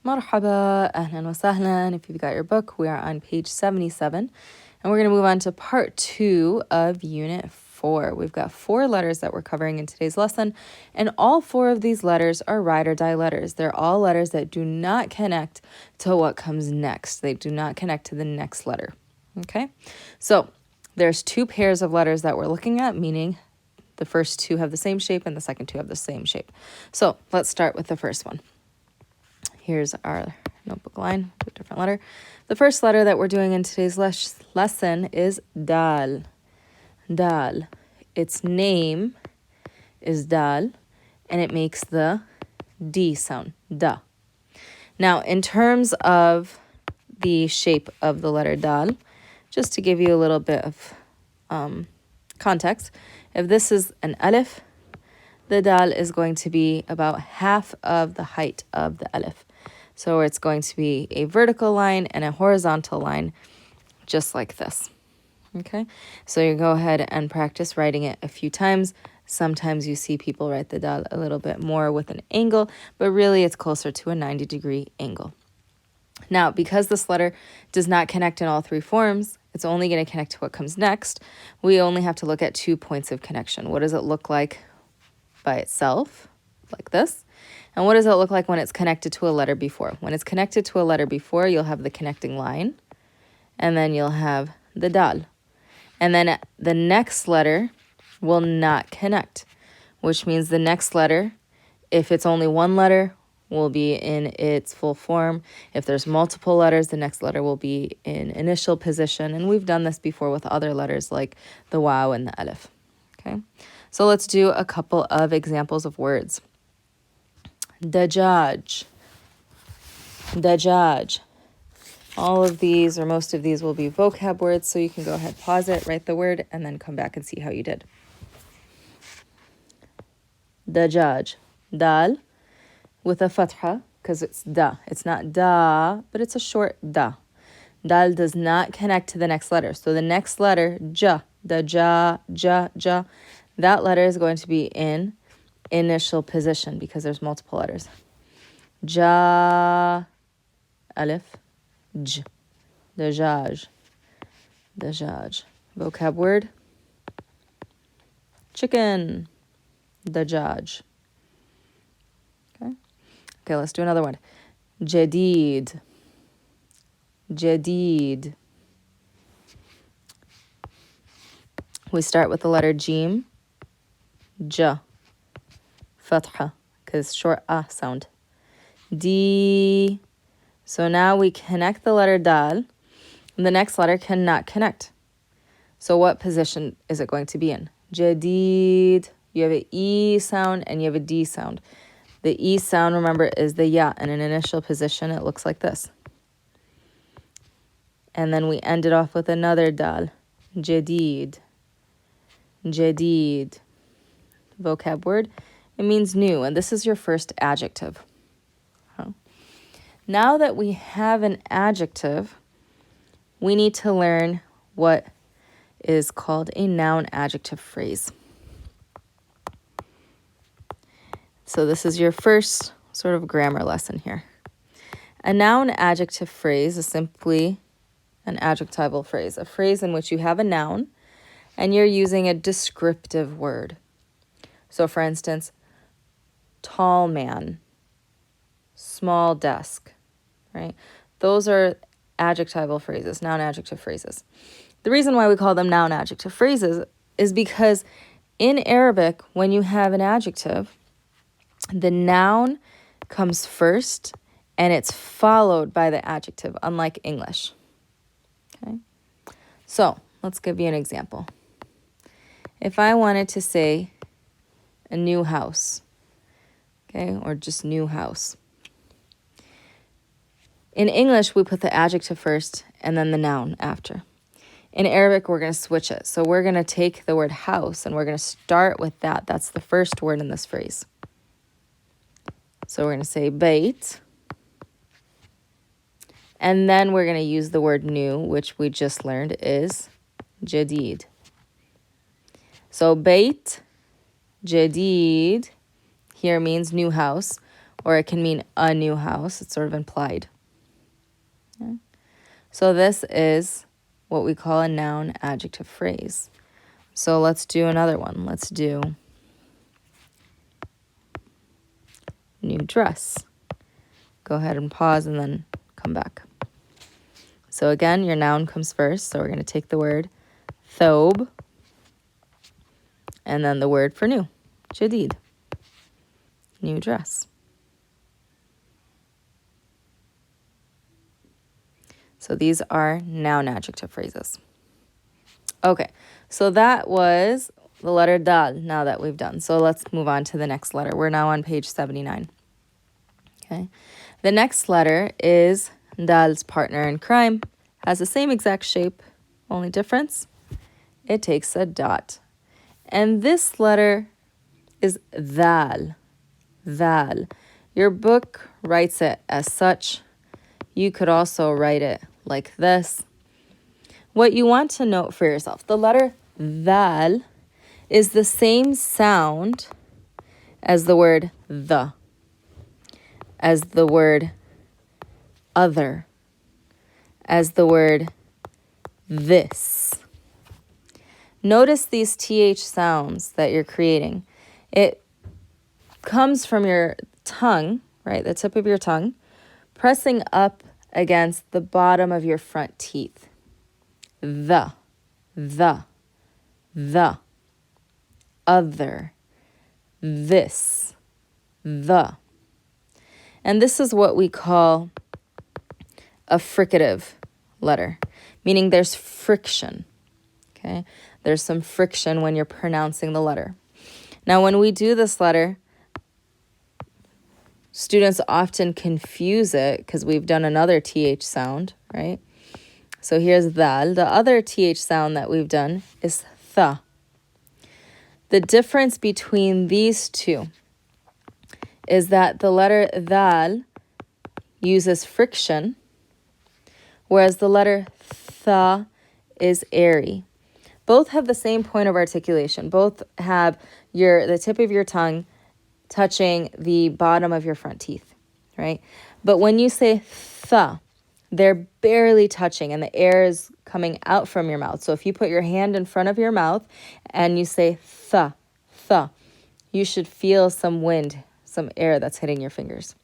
Marhaba, ahlan wa sahlan. If you've got your book, we are on page 77. And we're going to move on to part 2 of Unit 4. We've got 4 letters that we're covering in today's lesson. And all 4 of these letters are ride or die letters. They're all letters that do not connect to what comes next. They do not connect to the next letter. Okay? So there's 2 pairs of letters that we're looking at, meaning the first 2 have the same shape and the second 2 have the same shape. So let's start with the first one. Here's our notebook line, a different letter. The first letter that we're doing in today's lesson is dal. Dal. Its name is dal, and it makes the D sound, da. Now, in terms of the shape of the letter dal, just to give you a little bit of context, if this is an alif, the dal is going to be about half of the height of the alif. So it's going to be a vertical line and a horizontal line, just like this. Okay, so you go ahead and practice writing it a few times. Sometimes you see people write the dal a little bit more with an angle, but really it's closer to a 90-degree angle. Now, because this letter does not connect in all 3 forms, it's only going to connect to what comes next. We only have to look at 2 points of connection. What does it look like by itself, like this? And what does it look like when it's connected to a letter before? When it's connected to a letter before, you'll have the connecting line, and then you'll have the dal. And then the next letter will not connect, which means the next letter, if it's only one letter, will be in its full form. If there's multiple letters, the next letter will be in initial position. And we've done this before with other letters like the waw and the alif. Okay, so let's do a couple of examples of words. Dajaj. Dajaj. All of these or most of these will be vocab words, so you can go ahead, pause it, write the word, and then come back and see how you did. Dajaj. Dal with a fatha, because it's da. It's not da, but it's a short da. Dal does not connect to the next letter. So the next letter, ja, da, ja, that letter is going to be in initial position because there's multiple letters. Ja, alif, j, dajaj, dajaj. Vocab word, chicken, dajaj. Okay, let's do another one. Jadid, jadid. We start with the letter jim, ja, fatha, because short sound. D. So now we connect the letter dal, and the next letter cannot connect. So what position is it going to be in? Jadid. You have an E sound and you have a D sound. The E sound, remember, is the ya. In an initial position, it looks like this. And then we end it off with another dal. Jadid. Jadid. Vocab word. It means new, and this is your first adjective. Now that we have an adjective, we need to learn what is called a noun-adjective phrase. So this is your first sort of grammar lesson here. A noun-adjective phrase is simply an adjectival phrase, a phrase in which you have a noun and you're using a descriptive word. So for instance, tall man, small desk, right? Those are adjectival phrases, noun-adjective phrases. The reason why we call them noun-adjective phrases is because in Arabic, when you have an adjective, the noun comes first and it's followed by the adjective, unlike English. Okay? So let's give you an example. If I wanted to say a new house, okay, or just new house. In English, we put the adjective first and then the noun after. In Arabic, we're going to switch it. So we're going to take the word house and we're going to start with that. That's the first word in this phrase. So we're going to say bayt. And then we're going to use the word new, which we just learned is jadid. So bayt, jadid, here means new house. or it can mean a new house. It's sort of implied. Okay. So this is what we call a noun adjective phrase. So let's do another one. Let's do new dress. Go ahead and pause and then come back. So again, your noun comes first. So we're going to take the word thobe and then the word for new, jadid, new dress. So these are noun adjective phrases. Okay, so that was the letter dal now that we've done. So let's move on to the next letter. We're now on page 79. Okay, the next letter is dal's partner in crime. Has the same exact shape, only difference, it takes a dot. And this letter is dal, dal. Your book writes it as such. You could also write it like this. What you want to note for yourself, the letter dal is the same sound as the word the, as the word other, as the word this. Notice these TH sounds that you're creating. It comes from your tongue, right, the tip of your tongue, pressing up against the bottom of your front teeth. The, other, this, the. And this is what we call a fricative letter, meaning there's friction, okay? There's some friction when you're pronouncing the letter. Now, when we do this letter, students often confuse it because we've done another TH sound, right? So here's dal. The other TH sound that we've done is tha. The difference between these two is that the letter dal uses friction, whereas the letter tha is airy. Both have the same point of articulation. Both have the tip of your tongue touching the bottom of your front teeth, right? But when you say tha, they're barely touching and the air is coming out from your mouth. So if you put your hand in front of your mouth and you say tha, tha, you should feel some wind, some air that's hitting your fingers.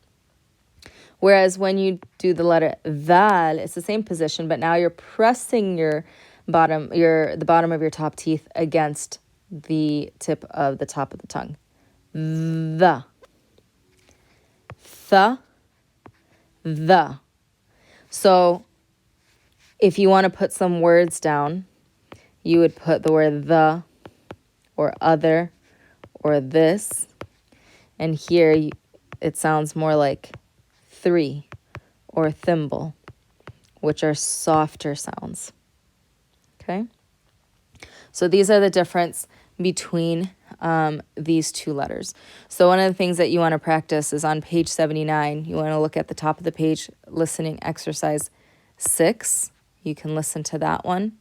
Whereas when you do the letter dal, it's the same position, but now you're pressing the bottom of your top teeth against the tip of the top of the tongue. The. The. So if you want to put some words down, you would put the word the or other or this. And here it sounds more like three or thimble, which are softer sounds. Okay? So these are the difference between these two letters. So one of the things that you want to practice is on page 79, you want to look at the top of the page, listening exercise 6. You can listen to that one.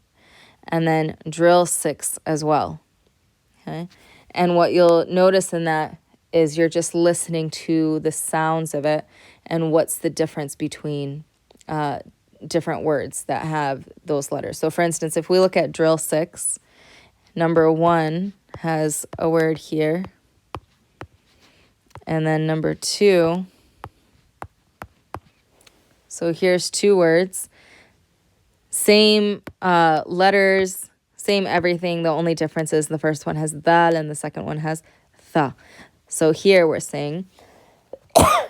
And then drill 6 as well. Okay? And what you'll notice in that is you're just listening to the sounds of it and what's the difference between different words that have those letters. So for instance, if we look at drill 6, number 1 has a word here. And then number 2, so here's 2 words. Same letters, same everything. The only difference is the first one has dal and the second one has tha. So here we're saying,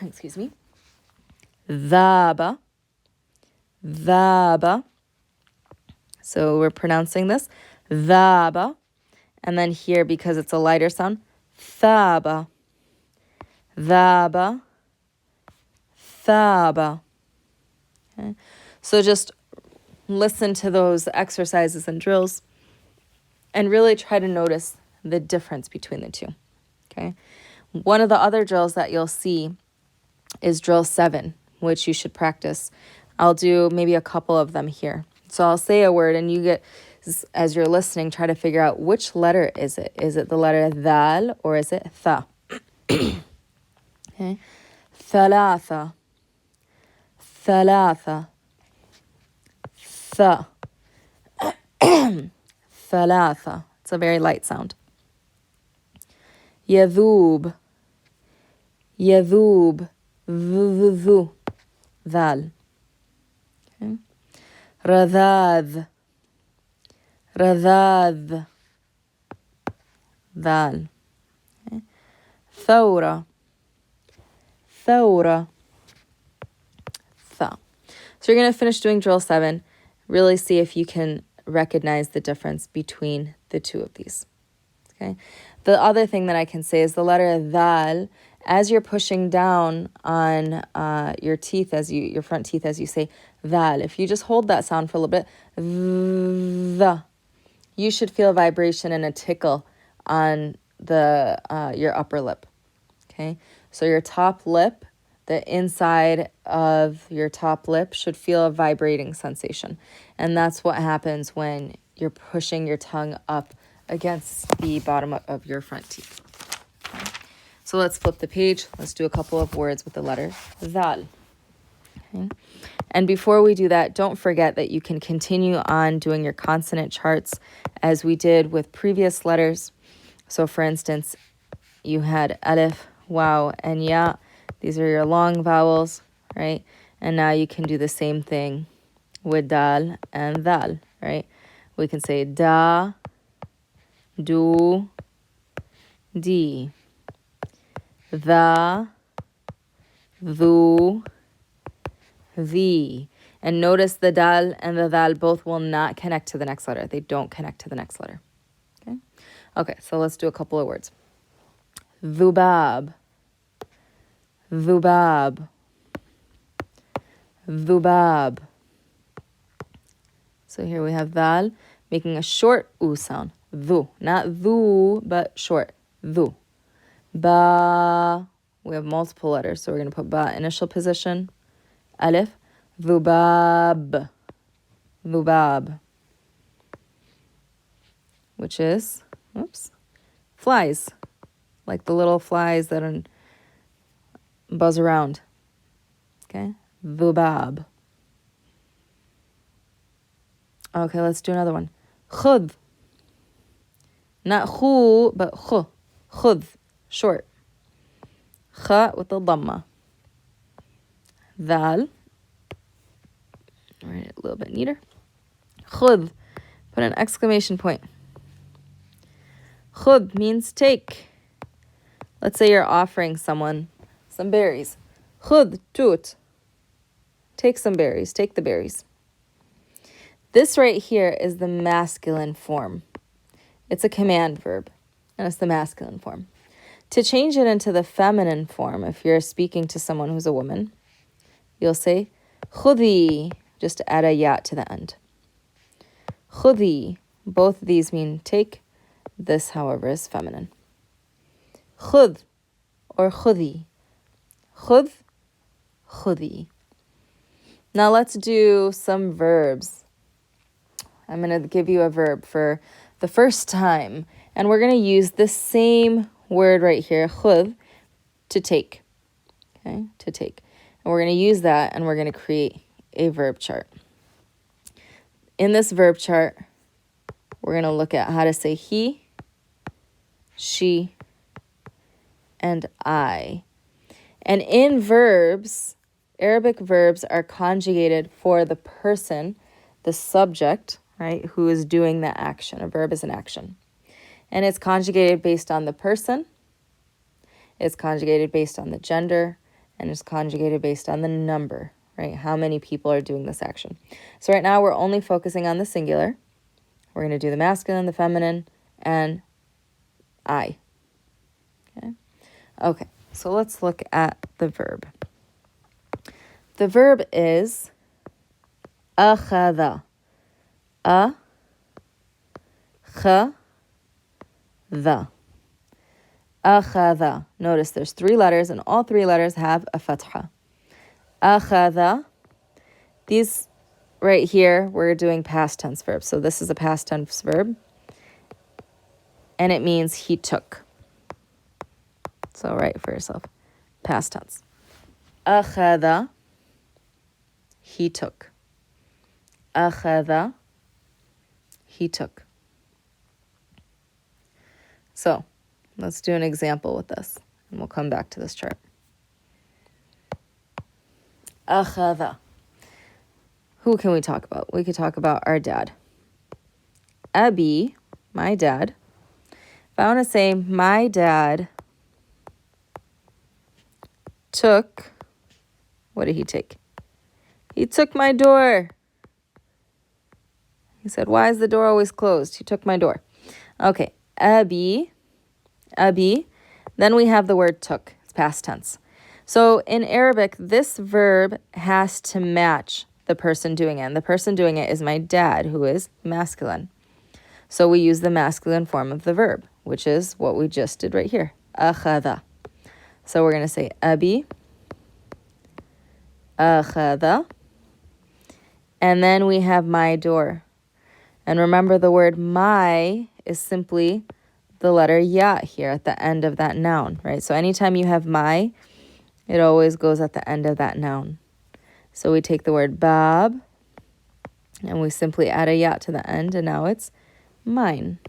excuse me, dhaba, dhaba. So we're pronouncing this, dhaba. And then here, because it's a lighter sound, thaba, dhaba, thaba. Okay. So just listen to those exercises and drills and really try to notice the difference between the two. Okay. One of the other drills that you'll see is drill 7, which you should practice. I'll do maybe a couple of them here. So I'll say a word and you get, as you're listening, try to figure out which letter is it. Is it the letter dal or is it tha? Okay. ثلاثة ثلاثة ث ثلاثة. It's a very light sound. يذوب يذوب ذو ذال. Okay. رذاذ رذاذ ذال. Okay. ثورة ثورة ث. So you're going to finish doing drill 7. Really see if you can recognize the difference between the two of these. Okay. The other thing that I can say is the letter dhal, as you're pushing down on your teeth, your front teeth, as you say dhal, if you just hold that sound for a little bit, you should feel a vibration and a tickle on your upper lip. Okay. So your top lip, the inside of your top lip should feel a vibrating sensation. And that's what happens when you're pushing your tongue up against the bottom of your front teeth. Okay. So let's flip the page. Let's do a couple of words with the letter dhal. Okay. And before we do that, don't forget that you can continue on doing your consonant charts as we did with previous letters. So for instance, you had alif, waw, and ya. These are your long vowels, right? And now you can do the same thing with dal and dhal, right? We can say da, do, di, the, thu, the. And notice the dal and the dhal both will not connect to the next letter. They don't connect to the next letter. Okay? Okay, so let's do a couple of words. Dhubab, dhubab, dhubab. So here we have dhal making a short oo sound. Dhu, not dhu, but short. Dhu. Ba. We have multiple letters, so we're going to put ba initial position. Alif. Dhubab. Dhubab. Which is, flies. Like the little flies that buzz around. Okay? Dhubab. Okay, let's do another one. Khud. Not khu, but khu. Khud. Short. Kha with the dhamma. Dhal. Write it a little bit neater. Khud. Put an exclamation point. Khud means take. Let's say you're offering someone some berries. Khud tut. Take some berries. Take the berries. This right here is the masculine form. It's a command verb, and it's the masculine form. To change it into the feminine form, if you're speaking to someone who's a woman, you'll say khudi, just to add a ya to the end. Khudi. Both of these mean take. This, however, is feminine. Khud or khudi. Khud, khudi. Now let's do some verbs. I'm going to give you a verb for the first time, and we're going to use the same word right here, khud, to take. Okay, to take. And we're going to use that, and we're going to create a verb chart. In this verb chart, we're going to look at how to say he, she, and I. And in verbs, Arabic verbs are conjugated for the person, the subject, right, who is doing the action. A verb is an action. And it's conjugated based on the person, it's conjugated based on the gender, and it's conjugated based on the number, right? How many people are doing this action. So right now we're only focusing on the singular. We're going to do the masculine, the feminine, and I. Okay, so let's look at the verb. The verb is akhadha. Akhadha. Akhadha. Notice there's 3 letters, and all 3 letters have a fatha. Akhadha. These right here, we're doing past tense verbs. So this is a past tense verb, and it means he took. So write for yourself, past tense. أخذ, he took. أخذ, he took. So let's do an example with this, and we'll come back to this chart. أخذ. Who can we talk about? We could talk about our dad. Abi, my dad. If I want to say my dad took, what did he take? He took my door. He said, why is the door always closed? He took my door. Okay, Abi. Then we have the word took. It's past tense. So in Arabic, this verb has to match the person doing it. And the person doing it is my dad, who is masculine. So we use the masculine form of the verb, which is what we just did right here. أخذ. So we're going to say Abi. أخذ. And then we have my door. And remember, the word my is simply the letter ya here at the end of that noun, right? So anytime you have my, it always goes at the end of that noun. So we take the word bab, and we simply add a ya to the end, and now it's mine.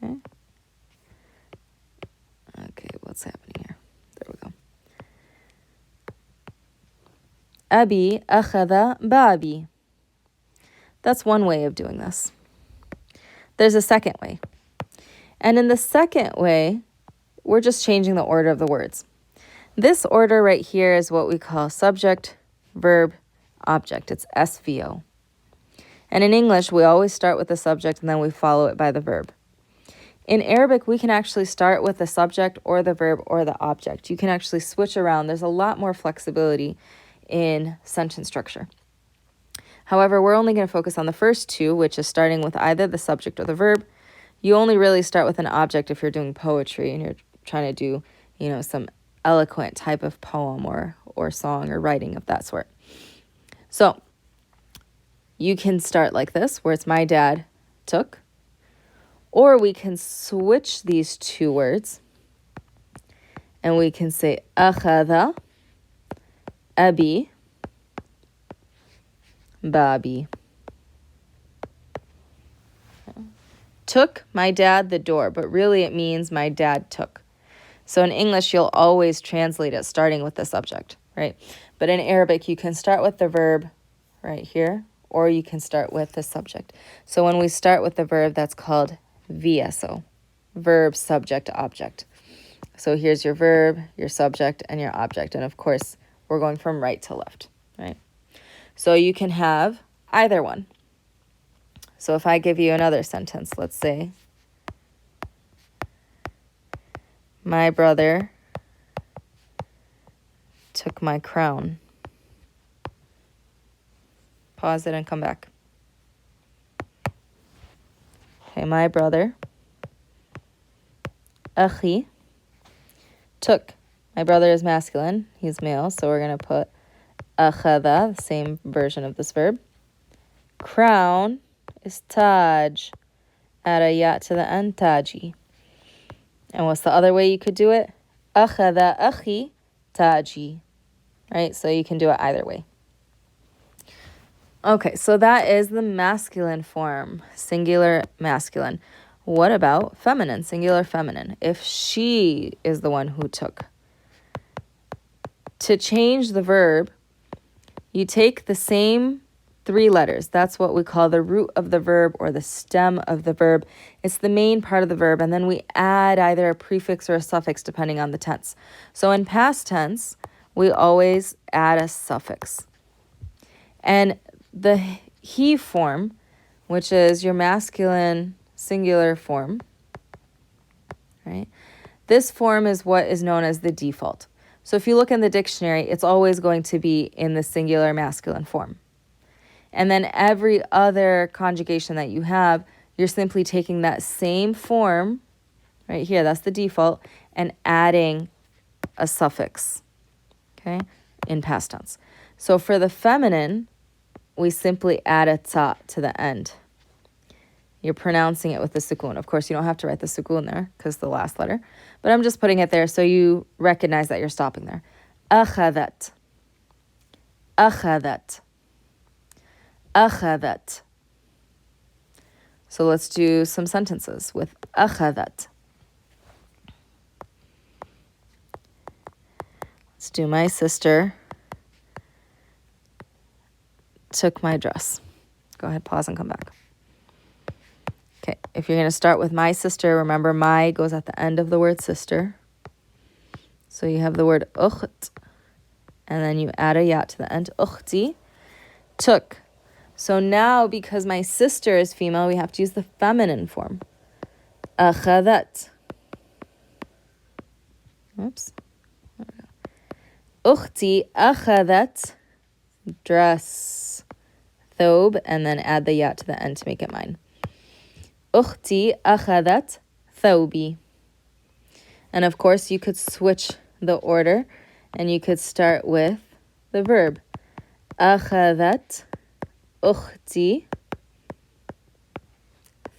Okay, what's happening here? There we go. Abi أخذ babi. That's one way of doing this. There's a second way. And in the second way, we're just changing the order of the words. This order right here is what we call subject, verb, object. It's SVO. And in English, we always start with the subject and then we follow it by the verb. In Arabic, we can actually start with the subject or the verb or the object. You can actually switch around. There's a lot more flexibility in sentence structure. However, we're only going to focus on the first two, which is starting with either the subject or the verb. You only really start with an object if you're doing poetry and you're trying to do, some eloquent type of poem or song or writing of that sort. So you can start like this, where it's my dad took, or we can switch these two words and we can say أخذ أبي babi. Took my dad the door, but really it means my dad took. So in English, you'll always translate it starting with the subject, right? But in Arabic, you can start with the verb right here, or you can start with the subject. So when we start with the verb, that's called VSO, verb, subject, object. So here's your verb, your subject, and your object. And of course, we're going from right to left, right? So you can have either one. So if I give you another sentence, let's say, my brother took my crown. Pause it and come back. Okay, my brother, أخي, took. My brother is masculine, he's male, so we're going to put أخذ, the same version of this verb. Crown is taj. Add a ya to the end, taji. And what's the other way you could do it? أخذ أخي taji. Right? So you can do it either way. Okay, so that is the masculine form, singular masculine. What about feminine, singular feminine? If she is the one who took. To change the verb, you take the same 3 letters. That's what we call the root of the verb or the stem of the verb. It's the main part of the verb, and then we add either a prefix or a suffix depending on the tense. So in past tense, we always add a suffix. And the he form, which is your masculine singular form, right? This form is what is known as the default. So if you look in the dictionary, it's always going to be in the singular masculine form. And then every other conjugation that you have, you're simply taking that same form, right here, that's the default, and adding a suffix, okay, in past tense. So for the feminine, we simply add a ta to the end. You're pronouncing it with the sukun. Of course, you don't have to write the sukun there because the last letter, but I'm just putting it there so you recognize that you're stopping there. أخذت أخذت أخذت. So let's do some sentences with أخذت. Let's do my sister took my dress. Go ahead, pause and come back. Okay, if you're going to start with my sister, remember my goes at the end of the word sister. So you have the word أخت, and then you add a ya to the end. أختي took. So now, because my sister is female, we have to use the feminine form. أخذت. Oops. أختي أخذت dress, thobe, and then add the ya to the end to make it mine. أختي أخذت ثوبي. And of course, you could switch the order, and you could start with the verb. أخذت أختي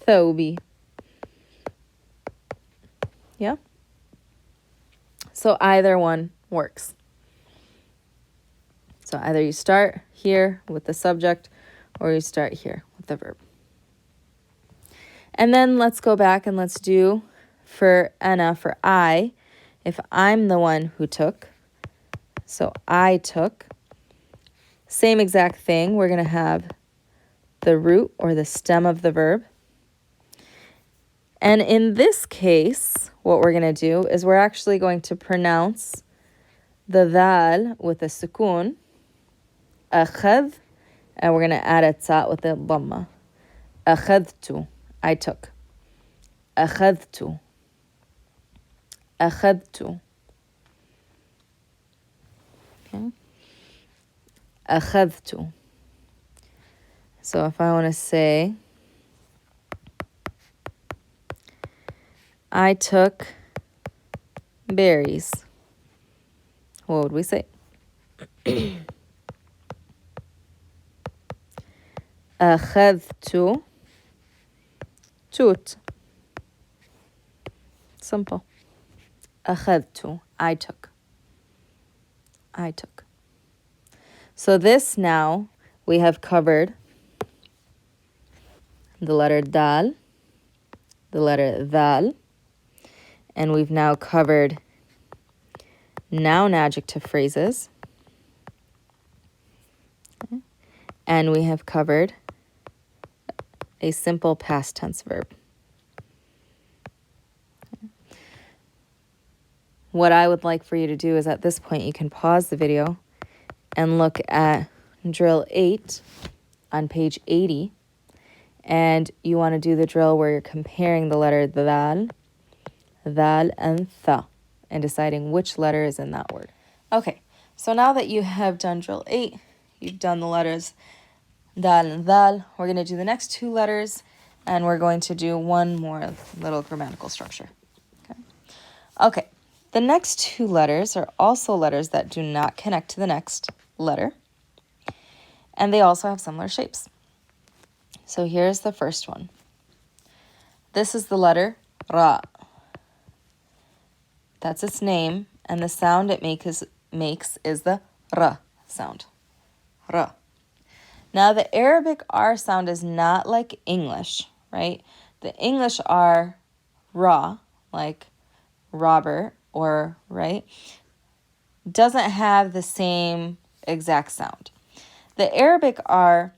ثوبي. Yeah? So either one works. So either you start here with the subject or you start here with the verb. And then let's go back and let's do for Anna, for I, if I'm the one who took. So I took. Same exact thing. We're going to have the root or the stem of the verb. And in this case, what we're going to do is we're actually going to pronounce the dal with a sukun, أخذ, and we're going to add a ta with a dhamma. أخذت, I took. أخذت. أخذت. Okay. أخذت. So if I want to say, I took berries, what would we say? أخذت توت. Simple. أخذت, I took. I took. So this now, we have covered the letter dal, the letter dal, and we've now covered noun-adjective phrases. Okay. And we have covered a simple past tense verb. What I would like for you to do is at this point, you can pause the video and look at drill 8 on page 80. And you want to do the drill where you're comparing the letter dal, and tha, and deciding which letter is in that word. Okay, so now that you have done drill 8, you've done the letters dal and dal, we're going to do the next two letters, and we're going to do one more little grammatical structure. Okay, the next two letters are also letters that do not connect to the next letter, and they also have similar shapes. So here's the first one. This is the letter ra. That's its name, and the sound it makes is the ra sound. Ra. Now the Arabic R sound is not like English, right? The English R, ra, like Robert, or, right, doesn't have the same exact sound. The Arabic R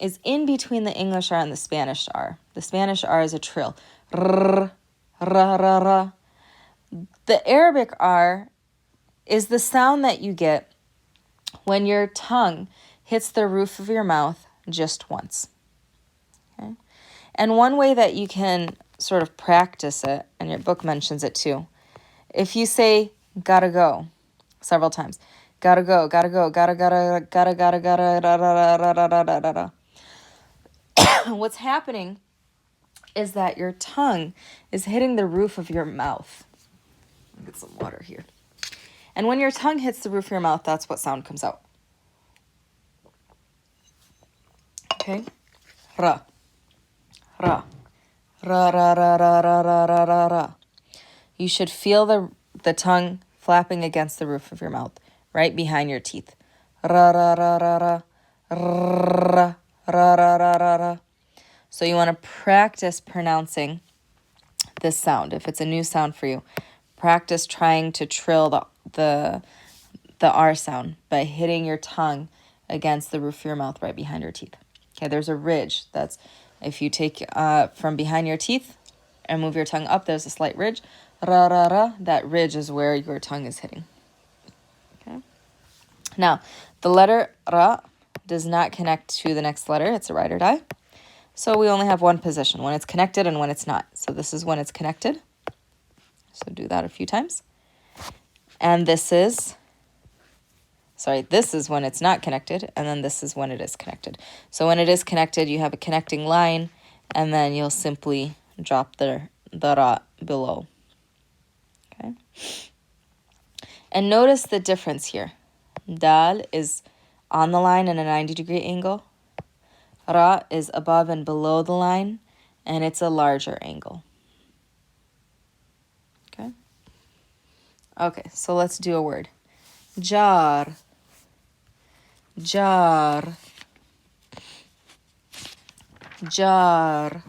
is in between the English R and the Spanish R. The Spanish R is a trill. R, ra, ra, ra. The Arabic R is the sound that you get when your tongue hits the roof of your mouth just once. Okay? And one way that you can sort of practice it, and your book mentions it too, if you say gotta go several times, gotta go, gotta go, gotta, gotta, gotta, gotta, gotta, da, da, da, da, da, da, da, da. What's happening is that your tongue is hitting the roof of your mouth. I'll get some water here. And when your tongue hits the roof of your mouth, that's what sound comes out. Okay? Ra. Ra. Ra, ra, ra, ra, ra, ra, ra, ra, ra. You should feel the tongue flapping against the roof of your mouth. right behind your teeth. Ra, ra, ra, ra, ra. Ra, ra, ra, ra, ra, ra. So you want to practice pronouncing this sound. If it's a new sound for you, practice trying to trill the R sound by hitting your tongue against the roof of your mouth right behind your teeth. Okay, there's a ridge. That's if you take from behind your teeth and move your tongue up, there's a slight ridge. Ra, ra, ra. That ridge is where your tongue is hitting. Okay. Now, the letter ra does not connect to the next letter. It's a ride or die. So we only have one position, when it's connected and when it's not. So this is when it's connected. So do that a few times. And this is when it's not connected, and then this is when it is connected. So when it is connected, you have a connecting line, and then you'll simply drop the ra below. Okay. And notice the difference here. Dal is on the line in a 90-degree angle. Ra is above and below the line, and it's a larger angle. Okay? Okay, so let's do a word. Jar. Jar. Jar.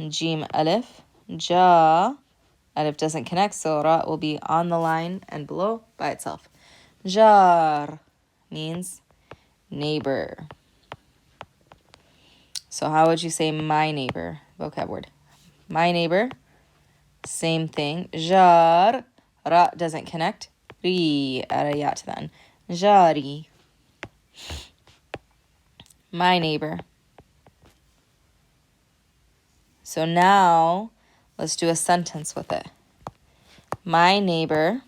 Jim alif. Ja. Alif doesn't connect, so ra will be on the line and below by itself. Jar means neighbor. So how would you say my neighbor? Vocab word. My neighbor. Same thing. Jar. Ra doesn't connect. Ri. Add a ya to the end. Jari. My neighbor. So now let's do a sentence with it. My neighbor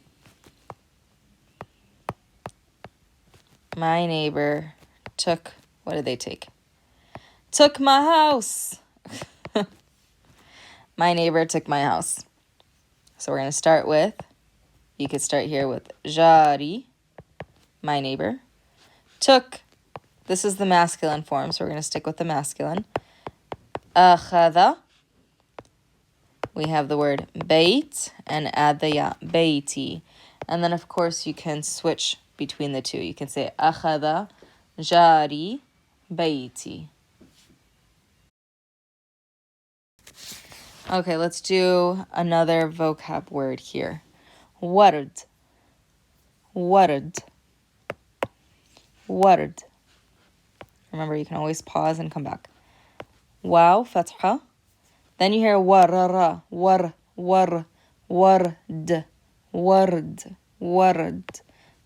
took, what did they take? Took my house. My neighbor took my house. So we're going to start with, you could start here with jari, my neighbor. Took, this is the masculine form, so we're going to stick with the masculine. Akhada, we have the word bait and add the ya, baiti. And then, of course, you can switch between the two. You can say akhada, jari, baiti. Okay, let's do another vocab word here. Ward. Ward. Ward. Remember, you can always pause and come back. Wow, fatha. Then you hear warara, war, ward, ward.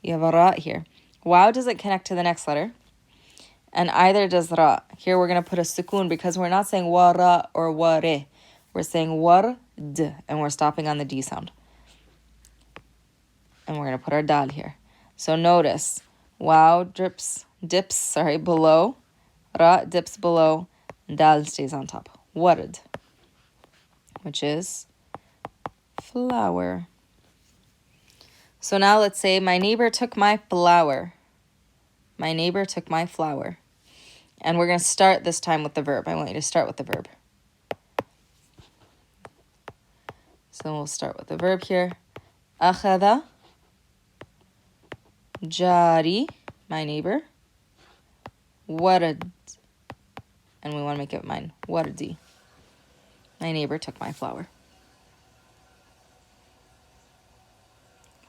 You have a ra here. Wow doesn't connect to the next letter, and either does ra. Here we're going to put a sukoon because we're not saying wara or ware. We're saying ward, and we're stopping on the D sound. And we're going to put our dal here. So notice, wow dips below, ra dips below, dal stays on top. Ward, which is flower. So now let's say, my neighbor took my flower. My neighbor took my flower. And we're going to start this time with the verb. I want you to start with the verb. So we'll start with the verb here. Akhada, jari, my neighbor. Warad, and we want to make it mine. Wardi, my neighbor took my flower.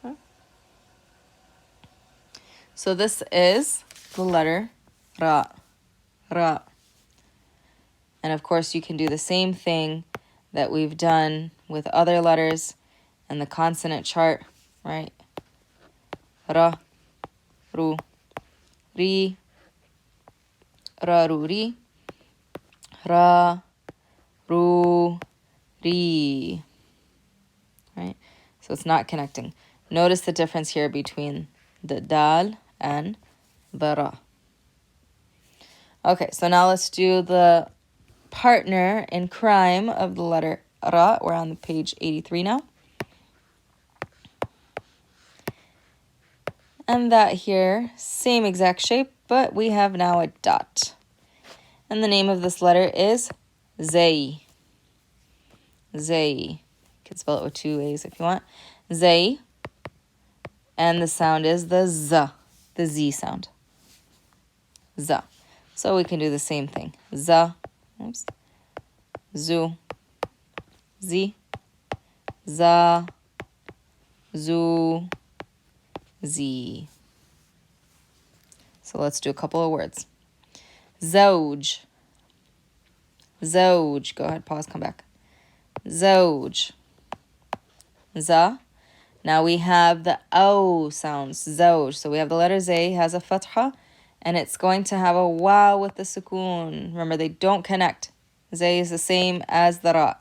Okay. So this is the letter ra. Ra. And of course you can do the same thing that we've done with other letters and the consonant chart, right? Ra, ru, ri, ra, ru, ri, ra, ru, ri. Right? So it's not connecting. Notice the difference here between the dal and the ra. Okay, so now let's do the partner in crime of the letter ra. We're on page 83 now. And that here, same exact shape, but we have now a dot. And the name of this letter is Zay. Zay. can spell it with two A's if you want. Zay. And the sound is the Z, the Z sound. Z. So we can do the same thing. Z, oops, Zu, Z, Za, Zu, Z. So let's do a couple of words. Zawj. Zawj. Go ahead, pause, come back. Zawj. Za. Now we have the O sounds, zawj. So we have the letter Z, has a fatha, and it's going to have a waw with the sukoon. Remember, they don't connect. Z is the same as the ra,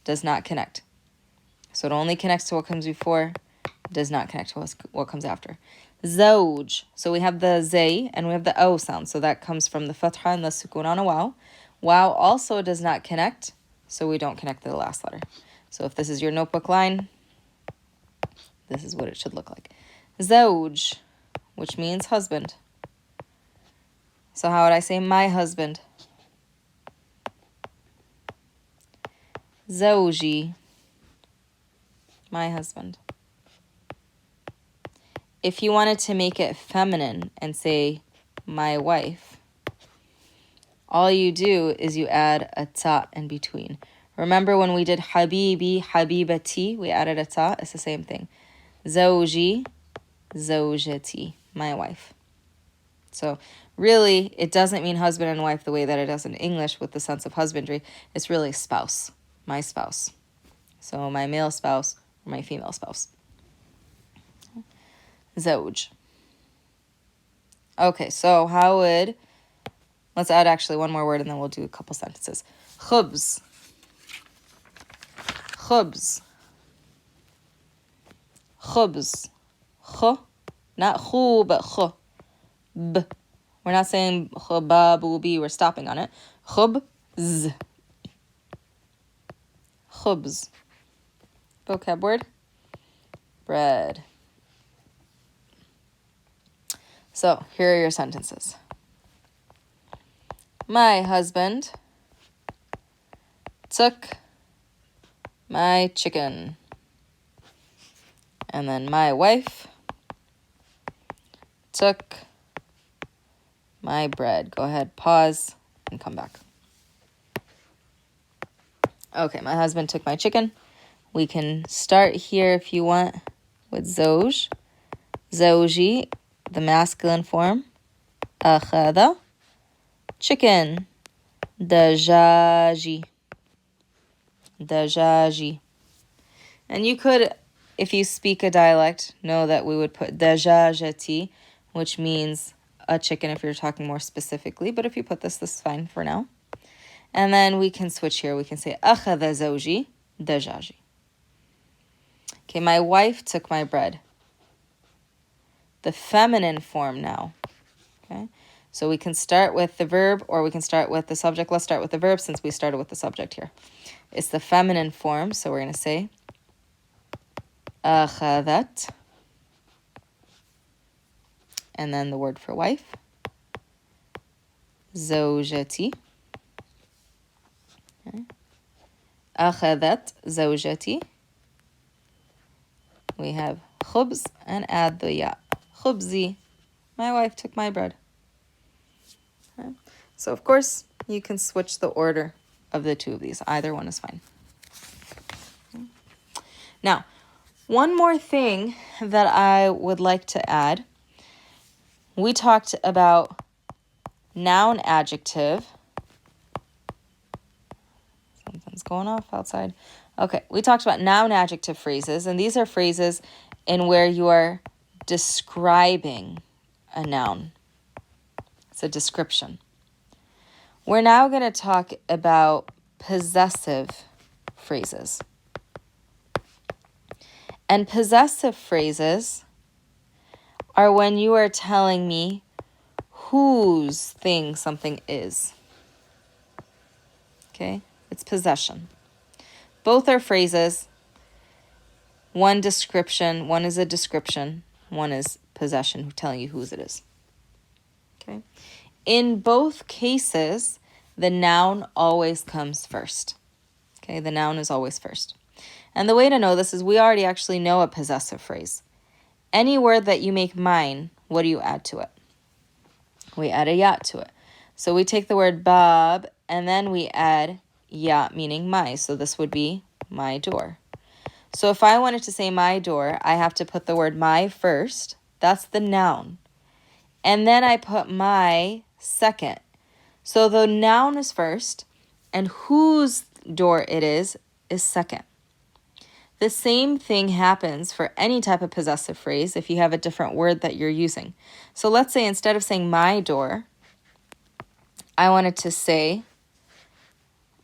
does not connect. So it only connects to what comes before, does not connect to what comes after. Zawj. So we have the Z and we have the O sound. So that comes from the fatha and the sukoon on a waw. Waw also does not connect, so we don't connect to the last letter. So if this is your notebook line, this is what it should look like. Zawj, which means husband. So how would I say my husband? Zawji, my husband. If you wanted to make it feminine and say my wife, all you do is you add a ta in between. Remember when we did habibi, habibati, we added a ta? It's the same thing. Zawji, zawjati, my wife. So really, it doesn't mean husband and wife the way that it does in English with the sense of husbandry. It's really spouse, my spouse. So my male spouse or my female spouse. Zawj. Okay, so how would... Let's add actually one more word and then we'll do a couple sentences. Khubz. Khubz. Khubz. Kh. Not khu, but kh. B. We're not saying khba, bu, bi. We're stopping on it. Khubz. Khubz. Vocab word. Bread. So, here are your sentences. My husband took my chicken. And then my wife took my bread. Go ahead, pause, and come back. Okay, my husband took my chicken. We can start here if you want with zawj. Zawji, the masculine form. Akhada, chicken. Dajaji. Dajaji. And you could, if you speak a dialect, know that we would put dajajati, which means a chicken if you're talking more specifically. But if you put this is fine for now. And then we can switch here. We can say akhadha zawji dajaji. Okay, my wife took my bread. The feminine form now. Okay, so we can start with the verb or we can start with the subject. Let's start with the verb since we started with the subject here. It's the feminine form, so we're going to say akhadhat. And then the word for wife. Zawjati. Okay. Akhadhat zawjati. We have khubz and add the ya. Khubzi. My wife took my bread. Okay. So, of course, you can switch the order of the two of these. Either one is fine. Okay. Now, one more thing that I would like to add. We talked about noun adjective. Something's going off outside. Okay, we talked about noun adjective phrases, and these are phrases in where you are describing a noun. It's a description. We're now going to talk about possessive phrases. And possessive phrases are when you are telling me whose thing something is. Okay? It's possession. Both are phrases. One description, one is a description, one is possession, telling you whose it is. Okay? In both cases, the noun always comes first. Okay, the noun is always first. And the way to know this is we already actually know a possessive phrase. Any word that you make mine, what do you add to it? We add a ya to it. So we take the word bab and then we add ya, meaning my. So this would be my door. So if I wanted to say my door, I have to put the word my first. That's the noun. And then I put my second. So the noun is first and whose door it is second. The same thing happens for any type of possessive phrase if you have a different word that you're using. So let's say instead of saying my door, I wanted to say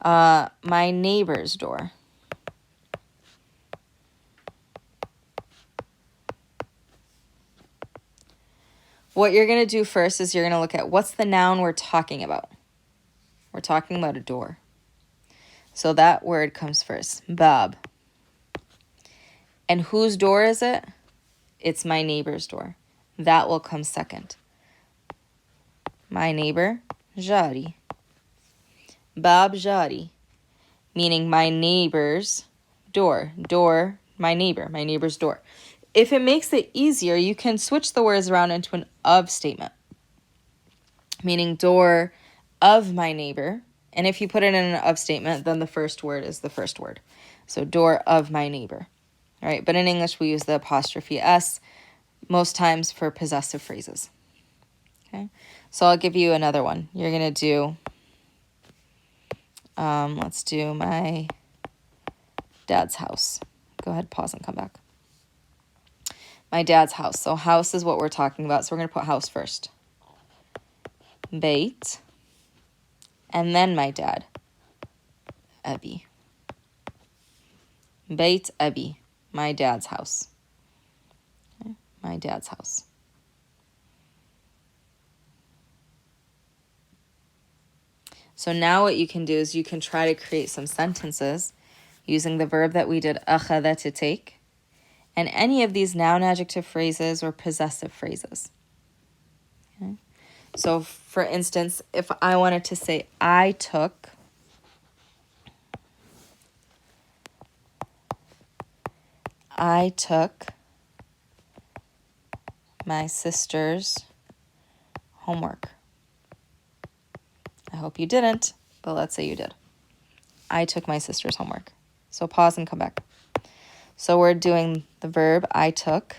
my neighbor's door. What you're going to do first is you're going to look at what's the noun we're talking about. We're talking about a door. So that word comes first, bab. And whose door is it? It's my neighbor's door. That will come second. My neighbor, jari. Bab jari, meaning my neighbor's door. Door, my neighbor's door. If it makes it easier, you can switch the words around into an of statement, meaning door of my neighbor. And if you put it in an of statement, then the first word is the first word. So door of my neighbor. All right, but in English, we use the apostrophe S most times for possessive phrases. Okay, so I'll give you another one. You're going to do, let's do my dad's house. Go ahead, pause and come back. My dad's house. So house is what we're talking about. So we're going to put house first. Beit. And then my dad. Abi. Beit Abi. My dad's house. Okay. My dad's house. So now what you can do is you can try to create some sentences using the verb that we did, akhadha, to take, and any of these noun adjective phrases or possessive phrases. Okay. So for instance, if I wanted to say I took my sister's homework. I hope you didn't, but let's say you did. I took my sister's homework. So pause and come back. So we're doing the verb I took.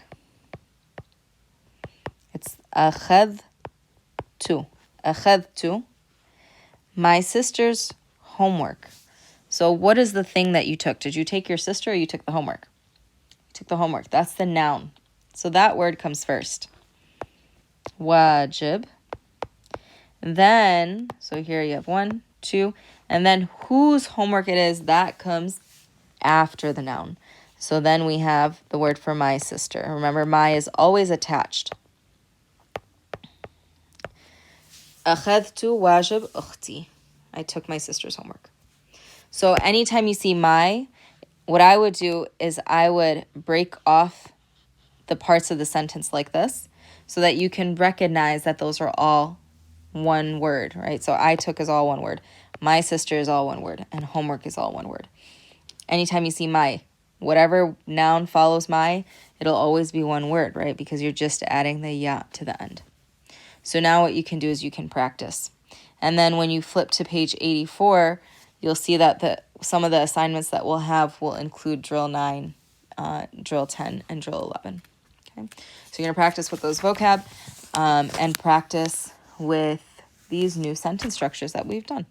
It's akhadtu. Akhadtu. My sister's homework. So what is the thing that you took? Did you take your sister or you took the homework? You took the homework. That's the noun. So that word comes first. Wajib. Then, so here you have 1, 2, and then whose homework it is, that comes after the noun. So then we have the word for my sister. Remember, my is always attached. Akhadtu wajib ukhti. I took my sister's homework. So anytime you see my, what I would do is I would break off the parts of the sentence like this so that you can recognize that those are all one word, right? So I took is all one word. My sister is all one word. And homework is all one word. Anytime you see my, whatever noun follows my, it'll always be one word, right? Because you're just adding the ya to the end. So now what you can do is you can practice. And then when you flip to page 84, you'll see that some of the assignments that we'll have will include drill 9, drill 10, and drill 11. Okay, so you're going to practice with those vocab and practice with these new sentence structures that we've done.